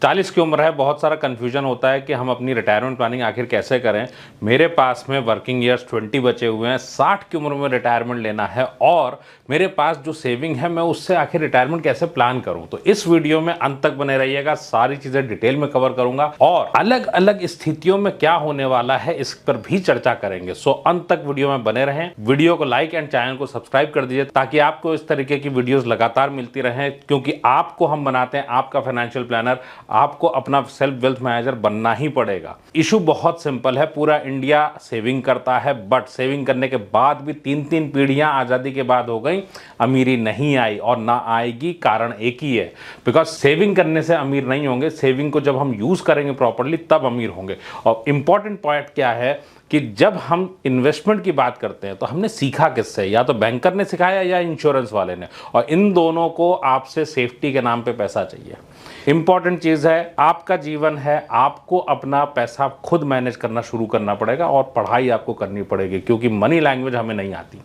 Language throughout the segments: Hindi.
40 की उम्र है, बहुत सारा कन्फ्यूजन होता है कि हम अपनी रिटायरमेंट प्लानिंग आखिर कैसे करें। मेरे पास में वर्किंग ईयर्स 20 बचे हुए हैं, 60 की उम्र में रिटायरमेंट लेना है और मेरे पास जो सेविंग है मैं उससे आखिर रिटायरमेंट कैसे प्लान करूं। तो इस वीडियो में अंत तक बने रहिएगा, सारी चीजें डिटेल में कवर करूंगा और अलग अलग स्थितियों में क्या होने वाला है इस पर भी चर्चा करेंगे। सो अंत तक वीडियो में बने रहें, वीडियो को लाइक एंड चैनल को सब्सक्राइब कर दीजिए ताकि आपको इस तरीके की वीडियोस लगातार मिलती रहें, क्योंकि आपको हम बनाते हैं आपका फाइनेंशियल प्लानर, आपको अपना सेल्फ वेल्थ मैनेजर बनना ही पड़ेगा। इशू बहुत सिंपल है, पूरा इंडिया सेविंग करता है बट सेविंग करने के बाद भी 3-3 पीढ़ियां आजादी के बाद हो गई, अमीरी नहीं आई और ना आएगी। कारण एक ही है, बिकॉज सेविंग करने से अमीर नहीं होंगे, सेविंग को जब हम यूज करेंगे प्रॉपर्ली तब अमीर होंगे। और इंपॉर्टेंट पॉइंट क्या है कि जब हम इन्वेस्टमेंट की बात करते हैं तो हमने सीखा किससे, या तो बैंकर ने सिखाया या इंश्योरेंस वाले ने, और इन दोनों को आपसे सेफ्टी के नाम पे पैसा चाहिए। इंपॉर्टेंट चीज़ है, आपका जीवन है, आपको अपना पैसा खुद मैनेज करना शुरू करना पड़ेगा और पढ़ाई आपको करनी पड़ेगी, क्योंकि मनी लैंग्वेज हमें नहीं आती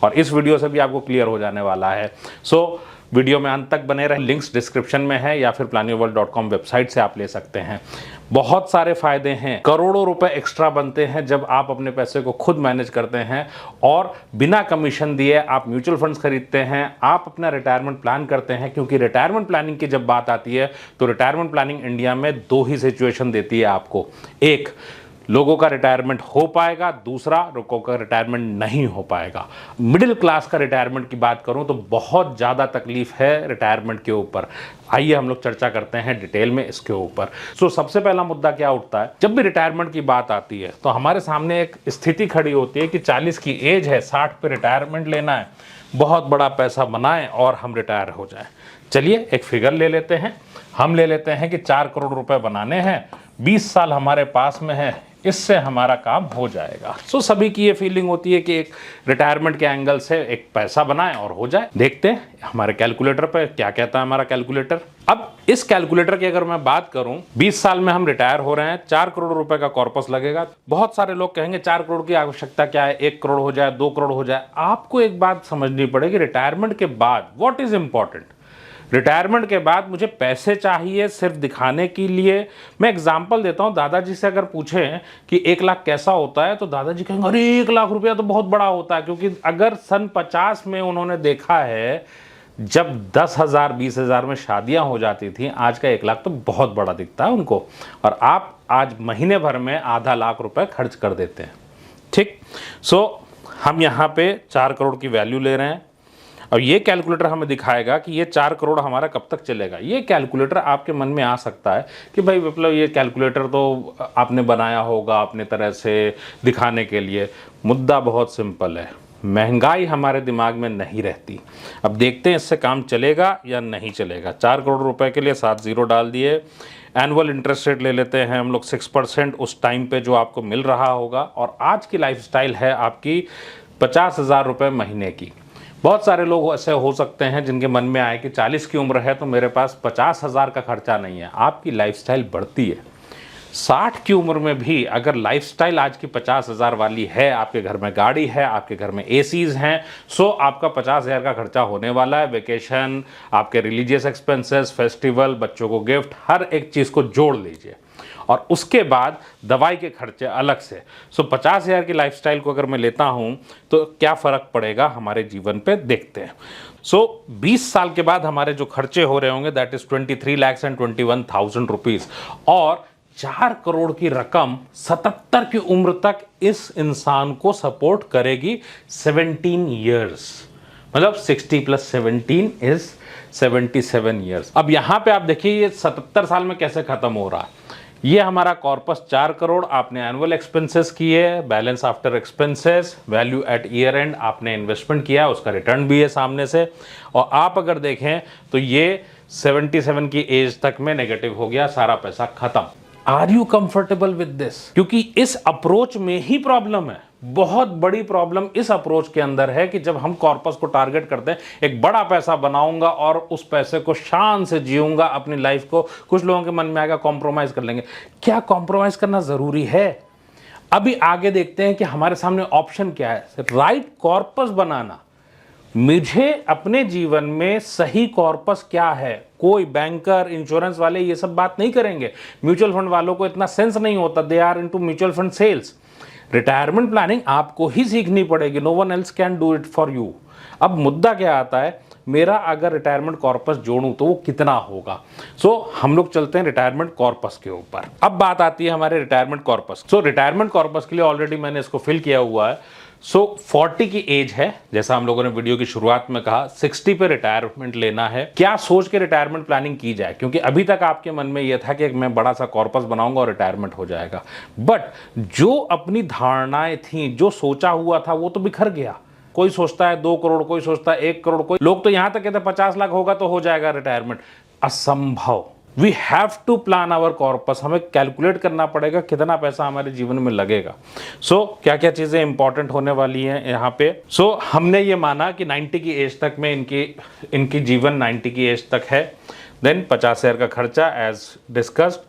और इस वीडियो से भी आपको क्लियर हो जाने वाला है। सो वीडियो में अंत तक बने रहे, लिंक्स डिस्क्रिप्शन में है या फिर planyourworld.com वेबसाइट से आप ले सकते हैं। बहुत सारे फायदे हैं, करोड़ों रुपए एक्स्ट्रा बनते हैं जब आप अपने पैसे को खुद मैनेज करते हैं और बिना कमीशन दिए आप म्यूचुअल फंड्स खरीदते हैं, आप अपना रिटायरमेंट प्लान करते हैं। क्योंकि रिटायरमेंट प्लानिंग की जब बात आती है तो रिटायरमेंट प्लानिंग इंडिया में दो ही सिचुएशन देती है आपको, एक लोगों का रिटायरमेंट हो पाएगा, दूसरा लोगों का रिटायरमेंट नहीं हो पाएगा। मिडिल क्लास का रिटायरमेंट की बात करूं तो बहुत ज़्यादा तकलीफ है रिटायरमेंट के ऊपर। आइए हम लोग चर्चा करते हैं डिटेल में इसके ऊपर। सो सबसे पहला मुद्दा क्या उठता है, जब भी रिटायरमेंट की बात आती है तो हमारे सामने एक स्थिति खड़ी होती है कि 40 की एज है, 60 पे रिटायरमेंट लेना है, बहुत बड़ा पैसा बनाएं और हम रिटायर हो जाएं। चलिए एक फिगर ले लेते हैं, हम ले लेते हैं कि 4 करोड़ रुपए बनाने हैं, 20 साल हमारे पास में है, इससे हमारा काम हो जाएगा। सो सभी की ये फीलिंग होती है कि एक रिटायरमेंट के एंगल से एक पैसा बनाए और हो जाए। देखते हैं हमारे कैलकुलेटर पे क्या कहता है हमारा कैलकुलेटर। अब इस कैलकुलेटर की अगर मैं बात करूं, 20 साल में हम रिटायर हो रहे हैं, 4 करोड़ रुपए का कॉर्पस लगेगा। बहुत सारे लोग कहेंगे 4 करोड़ की आवश्यकता क्या है, 1 करोड़ हो जाए, 2 करोड़ हो जाए। आपको एक बात समझनी पड़ेगी, रिटायरमेंट के बाद व्हाट इज इंपॉर्टेंट। रिटायरमेंट के बाद मुझे पैसे चाहिए सिर्फ दिखाने के लिए। मैं एग्जांपल देता हूं, दादाजी से अगर पूछें कि 1 लाख कैसा होता है तो दादाजी कहेंगे अरे 1 लाख रुपया तो बहुत बड़ा होता है, क्योंकि अगर सन 50 में उन्होंने देखा है जब 10,000 20,000 में शादियां हो जाती थी, आज का 1 लाख तो बहुत बड़ा दिखता है उनको, और आप आज महीने भर में आधा लाख रुपए खर्च कर देते हैं। ठीक, सो हम यहाँ पे 4 करोड़ की वैल्यू ले रहे हैं और ये कैलकुलेटर हमें दिखाएगा कि ये 4 करोड़ हमारा कब तक चलेगा। ये कैलकुलेटर आपके मन में आ सकता है कि भाई विप्लव ये कैलकुलेटर तो आपने बनाया होगा अपने तरह से दिखाने के लिए। मुद्दा बहुत सिंपल है, महंगाई हमारे दिमाग में नहीं रहती। अब देखते हैं इससे काम चलेगा या नहीं चलेगा। 4 करोड़ रुपए के लिए 7 जीरो डाल दिए। एनुअल इंटरेस्ट रेट ले लेते हैं हम लोग 6% उस टाइम पे जो आपको मिल रहा होगा, और आज की लाइफस्टाइल है आपकी 50,000 रुपये महीने की। बहुत सारे लोग ऐसे हो सकते हैं जिनके मन में आए कि 40 की उम्र है तो मेरे पास 50,000 का खर्चा नहीं है। आपकी लाइफस्टाइल बढ़ती है। 60 की उम्र में भी अगर लाइफस्टाइल आज की 50,000 वाली है, आपके घर में गाड़ी है, आपके घर में एसीज हैं, सो आपका 50,000 का खर्चा होने वाला है। वेकेशन, आपके रिलीजियस एक्सपेंसेस, फेस्टिवल, बच्चों को गिफ्ट, हर एक चीज़ को जोड़ लीजिए और उसके बाद दवाई के खर्चे अलग से। सो 50,000 की लाइफस्टाइल को अगर मैं लेता हूं तो क्या फ़र्क पड़ेगा हमारे जीवन पे, देखते हैं। सो 20 साल के बाद हमारे जो खर्चे हो रहे होंगे दैट इज 23,21,000 रुपीज़, और 4 करोड़ की रकम 77 की उम्र तक इस इंसान को सपोर्ट करेगी। 17 ईयर्स, मतलब 60 + 17 इज 77 ईयर्स। अब यहां पे आप देखिए ये 77 साल में कैसे खत्म हो रहा है। ये हमारा कॉर्पस 4 करोड़, आपने एनुअल एक्सपेंसेस किए, balance after expenses, value at year end आपने इन्वेस्टमेंट किया, उसका रिटर्न भी है सामने से, और आप अगर देखें तो ये 77 की एज तक में नेगेटिव हो गया, सारा पैसा खत्म। Are you comfortable with this? क्योंकि इस अप्रोच में ही प्रॉब्लम है। बहुत बड़ी प्रॉब्लम इस अप्रोच के अंदर है कि जब हम कॉर्पस को टारगेट करते हैं, एक बड़ा पैसा बनाऊंगा और उस पैसे को शान से जीऊंगा अपनी लाइफ को, कुछ लोगों के मन में आएगा कॉम्प्रोमाइज कर लेंगे। क्या कॉम्प्रोमाइज करना जरूरी है? अभी आगे देखते हैं कि हमारे सामने ऑप्शन क्या है। राइट कॉर्पस बनाना, मुझे अपने जीवन में सही कॉर्पस क्या है, कोई बैंकर, इंश्योरेंस वाले ये सब बात नहीं करेंगे। म्यूचुअल फंड वालों को इतना सेंस नहीं होता, they are into mutual fund sales. Retirement planning आपको ही सीखनी पड़ेगी, no one else can do it for you. अब मुद्दा क्या आता है, मेरा अगर रिटायरमेंट कॉर्पस जोड़ूं तो वो कितना होगा। हम लोग चलते हैं रिटायरमेंट कॉर्पस के ऊपर। अब बात आती है हमारे रिटायरमेंट कॉर्पस। रिटायरमेंट कॉर्पस के लिए ऑलरेडी मैंने इसको फिल किया हुआ है। 40 की एज है, जैसा हम लोगों ने वीडियो की शुरुआत में कहा, 60 पे रिटायरमेंट लेना है। क्या सोच के रिटायरमेंट प्लानिंग की जाए, क्योंकि अभी तक आपके मन में यह था कि मैं बड़ा सा कॉर्पस बनाऊंगा और रिटायरमेंट हो जाएगा, बट जो अपनी धारणाएं थी, जो सोचा हुआ था, वो तो बिखर गया। कोई सोचता है 2 करोड़, कोई सोचता है 1 करोड़, कोई लोग तो यहां तक कहते हैं 50 लाख होगा तो हो जाएगा रिटायरमेंट। असंभव। We have to plan our corpus. हमें कैलकुलेट करना पड़ेगा कितना पैसा हमारे जीवन में लगेगा। क्या क्या चीजें इंपॉर्टेंट होने वाली हैं यहाँ पे। हमने ये माना कि 90 की एज तक में इनकी जीवन 90 की एज तक है। देन 50,000 का खर्चा, एज डिस्कस्ड,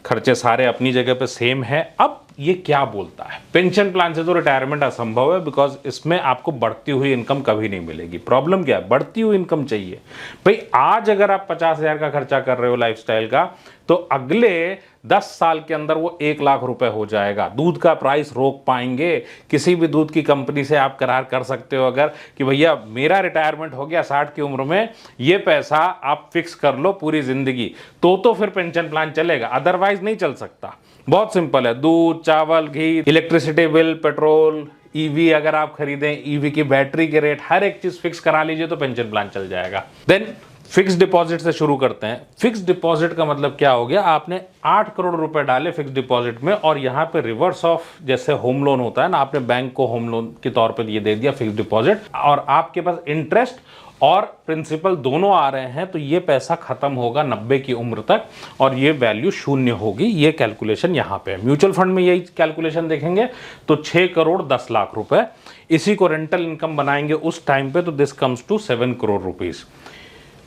खर्चे सारे अपनी जगह पे सेम है। अब ये क्या बोलता है, पेंशन प्लान से तो रिटायरमेंट असंभव है, बिकॉज इसमें आपको बढ़ती हुई इनकम कभी नहीं मिलेगी। प्रॉब्लम क्या है, बढ़ती हुई इनकम चाहिए। भाई आज अगर आप 50,000 का खर्चा कर रहे हो लाइफस्टाइल का, तो अगले 10 साल के अंदर वो 1 लाख रुपए हो जाएगा। दूध का प्राइस रोक पाएंगे? किसी भी दूध की कंपनी से आप करार कर सकते हो अगर कि भैया मेरा रिटायरमेंट हो गया 60 की उम्र में, ये पैसा आप फिक्स कर लो पूरी जिंदगी, तो फिर पेंशन प्लान चलेगा, अदरवाइज नहीं चल सकता। बहुत सिंपल है। दूध, चावल, घी, इलेक्ट्रिसिटी बिल, पेट्रोल, ईवी अगर आप खरीदें, ईवी की बैटरी के रेट, हर एक चीज फिक्स करा लीजिए तो पेंशन प्लान चल जाएगा। देन फिक्स डिपॉजिट से शुरू करते हैं। फिक्स डिपॉजिट का मतलब क्या हो गया, आपने 8 करोड़ रुपए डाले फिक्स डिपॉजिट में, और यहाँ पे रिवर्स ऑफ जैसे होम लोन होता है ना, आपने बैंक को होम लोन के तौर पे ये दे दिया फिक्स डिपॉजिट, और आपके पास इंटरेस्ट और प्रिंसिपल दोनों आ रहे हैं, तो ये पैसा खत्म होगा 90 की उम्र तक और ये वैल्यू 0 होगी। ये कैलकुलेशन यहाँ पे है। म्यूचुअल फंड में यही कैलकुलेशन देखेंगे तो 6 करोड़ 10 लाख रुपए, इसी को रेंटल इनकम बनाएंगे उस टाइम पे तो this comes to 7 crore rupees.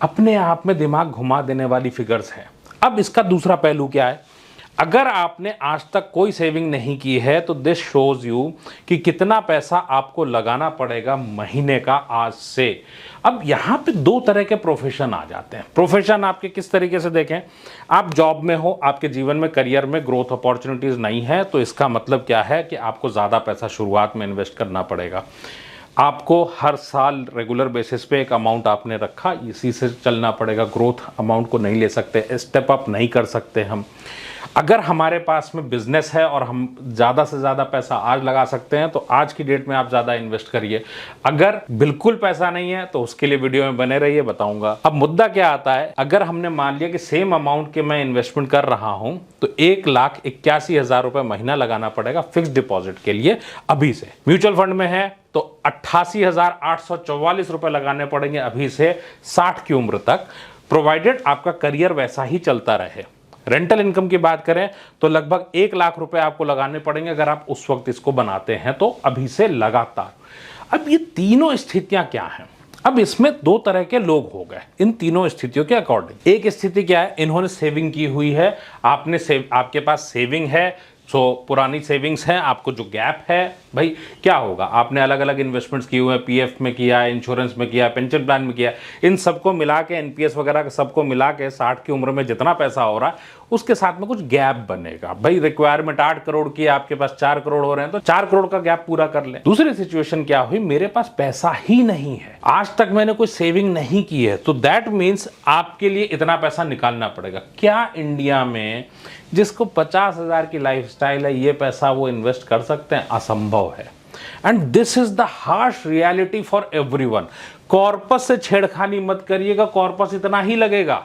अपने आप में दिमाग घुमा देने वाली फिगर्स है। अब इसका दूसरा पहलू क्या है, अगर आपने आज तक कोई सेविंग नहीं की है तो दिस शोज यू कि कितना पैसा आपको लगाना पड़ेगा महीने का आज से। अब यहां पे 2 तरह के प्रोफेशन आ जाते हैं। प्रोफेशन आपके किस तरीके से देखें, आप जॉब में हो, आपके जीवन में करियर में ग्रोथ अपॉर्चुनिटीज नहीं है, तो इसका मतलब क्या है कि आपको ज्यादा पैसा शुरुआत में इन्वेस्ट करना पड़ेगा। आपको हर साल रेगुलर बेसिस पे एक अमाउंट आपने रखा, इसी से चलना पड़ेगा। ग्रोथ अमाउंट को नहीं ले सकते, स्टेप अप नहीं कर सकते हम। अगर हमारे पास में बिजनेस है और हम ज़्यादा से ज़्यादा पैसा आज लगा सकते हैं तो आज की डेट में आप ज़्यादा इन्वेस्ट करिए। अगर बिल्कुल पैसा नहीं है तो उसके लिए वीडियो में बने रहिए, बताऊंगा। अब मुद्दा क्या आता है, अगर हमने मान लिया कि सेम अमाउंट के मैं इन्वेस्टमेंट कर रहा हूं तो 1,81,000 रुपए महीना लगाना पड़ेगा फिक्स डिपॉजिट के लिए अभी से। म्यूचुअल फंड में है तो 88,844 रुपए लगाने पड़ेंगे अभी से 60 की उम्र तक, प्रोवाइडेड आपका करियर वैसा ही चलता रहे। रेंटल इनकम की बात करें तो लगभग 1 लाख रुपए आपको लगाने पड़ेंगे अगर आप उस वक्त इसको बनाते हैं तो अभी से लगातार। अब ये तीनों स्थितियां क्या हैं, अब इसमें 2 तरह के लोग हो गए इन तीनों स्थितियों के अकॉर्डिंग। एक स्थिति क्या है, इन्होंने सेविंग की हुई है, आपके पास सेविंग है, पुरानी सेविंग्स हैं, आपको जो गैप है, भाई क्या होगा, आपने अलग अलग इन्वेस्टमेंट्स किए हुए हैं, पीएफ में किया है, इंश्योरेंस में किया है, पेंशन प्लान में किया है, इन सबको मिला के, एनपीएस वगैरह सबको मिला के 60 की उम्र में जितना पैसा हो रहा है उसके साथ में कुछ गैप बनेगा। भाई रिक्वायरमेंट 8 करोड़ की, आपके पास 4 करोड़ हो रहे हैं तो 4 करोड़ का गैप पूरा कर ले। दूसरी सिचुएशन क्या हुई, मेरे पास पैसा ही नहीं है, आज तक मैंने कोई सेविंग नहीं की है, तो दैट मीन्स आपके लिए इतना पैसा निकालना पड़ेगा। क्या इंडिया में जिसको 50,000 की लाइफस्टाइल है ये पैसा वो इन्वेस्ट कर सकते हैं? असंभव है। And this is the harsh reality for everyone. Corpus से छेड़खानी मत करिएगा, कॉर्पस इतना ही लगेगा।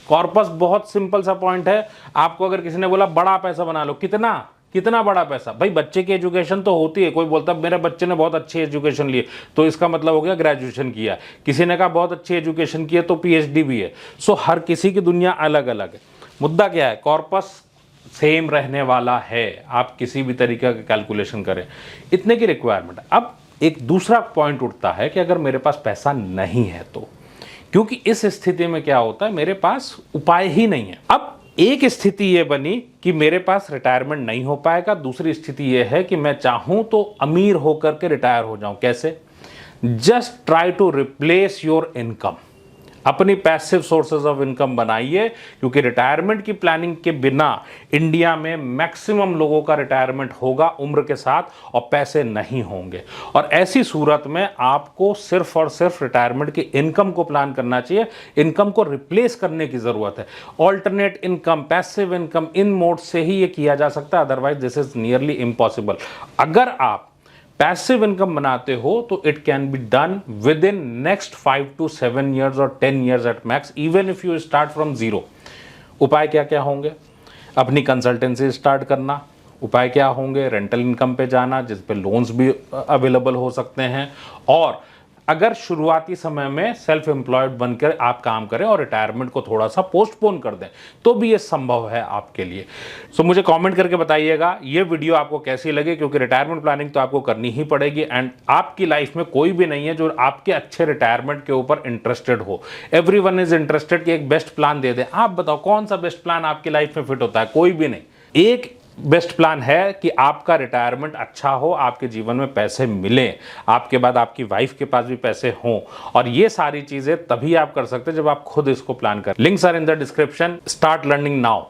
कॉर्पस बहुत सिंपल सा पॉइंट है। आपको अगर किसी ने बोला बड़ा पैसा बना लो, कितना बड़ा पैसा? भाई बच्चे की एजुकेशन तो होती है, कोई बोलता है मेरे बच्चे ने बहुत अच्छी एजुकेशन ली तो इसका मतलब हो गया ग्रेजुएशन किया, किसी ने कहा बहुत अच्छी एजुकेशन की है तो पीएचडी भी है। हर किसी की दुनिया अलग अलग है। मुद्दा क्या है, कॉर्पस सेम रहने वाला है, आप किसी भी तरीके का कैलकुलेशन करें, इतने की रिक्वायरमेंट है। अब एक दूसरा पॉइंट उठता है कि अगर मेरे पास पैसा नहीं है तो, क्योंकि इस स्थिति में क्या होता है, मेरे पास उपाय ही नहीं है। अब एक स्थिति ये बनी कि मेरे पास रिटायरमेंट नहीं हो पाएगा, दूसरी स्थिति ये है कि मैं चाहूं तो अमीर होकर के रिटायर हो जाऊं। कैसे? Just try to replace your income. अपनी पैसिव सोर्सेज ऑफ इनकम बनाइए, क्योंकि रिटायरमेंट की प्लानिंग के बिना इंडिया में मैक्सिमम लोगों का रिटायरमेंट होगा उम्र के साथ और पैसे नहीं होंगे। और ऐसी सूरत में आपको सिर्फ और सिर्फ रिटायरमेंट की इनकम को प्लान करना चाहिए, इनकम को रिप्लेस करने की जरूरत है। ऑल्टरनेट इनकम, पैसिव इनकम, इन मोड से ही ये किया जा सकता है, otherwise this is nearly impossible. अगर आप पैसिव इनकम बनाते हो तो it can be done with in next 5 to 7 years और 10 years at max, even if you start from zero. उपाय क्या क्या होंगे? अपनी कंसल्टेंसी स्टार्ट करना। उपाय क्या होंगे? रेंटल इनकम पे जाना, जिस पे लोन्स भी अवेलेबल हो सकते हैं। और अगर शुरुआती समय में सेल्फ एम्प्लॉयड बनकर आप काम करें और रिटायरमेंट को थोड़ा सा पोस्टपोन कर दें, तो भी ये संभव है आपके लिए। सो मुझे कमेंट करके बताइएगा ये वीडियो आपको कैसी लगी, क्योंकि रिटायरमेंट प्लानिंग तो आपको करनी ही पड़ेगी। एंड आपकी लाइफ में कोई भी नहीं है जो आपके अच्छे रिटायरमेंट के ऊपर इंटरेस्टेड हो। एवरीवन इज इंटरेस्टेड कि एक बेस्ट प्लान दे दे। आप बताओ कौन सा बेस्ट प्लान आपकी लाइफ में फिट होता है? कोई भी नहीं। एक बेस्ट प्लान है कि आपका रिटायरमेंट अच्छा हो, आपके जीवन में पैसे मिले, आपके बाद आपकी वाइफ के पास भी पैसे हों। और ये सारी चीजें तभी आप कर सकते हैं जब आप खुद इसको प्लान करें। Links are in the description. Start learning now.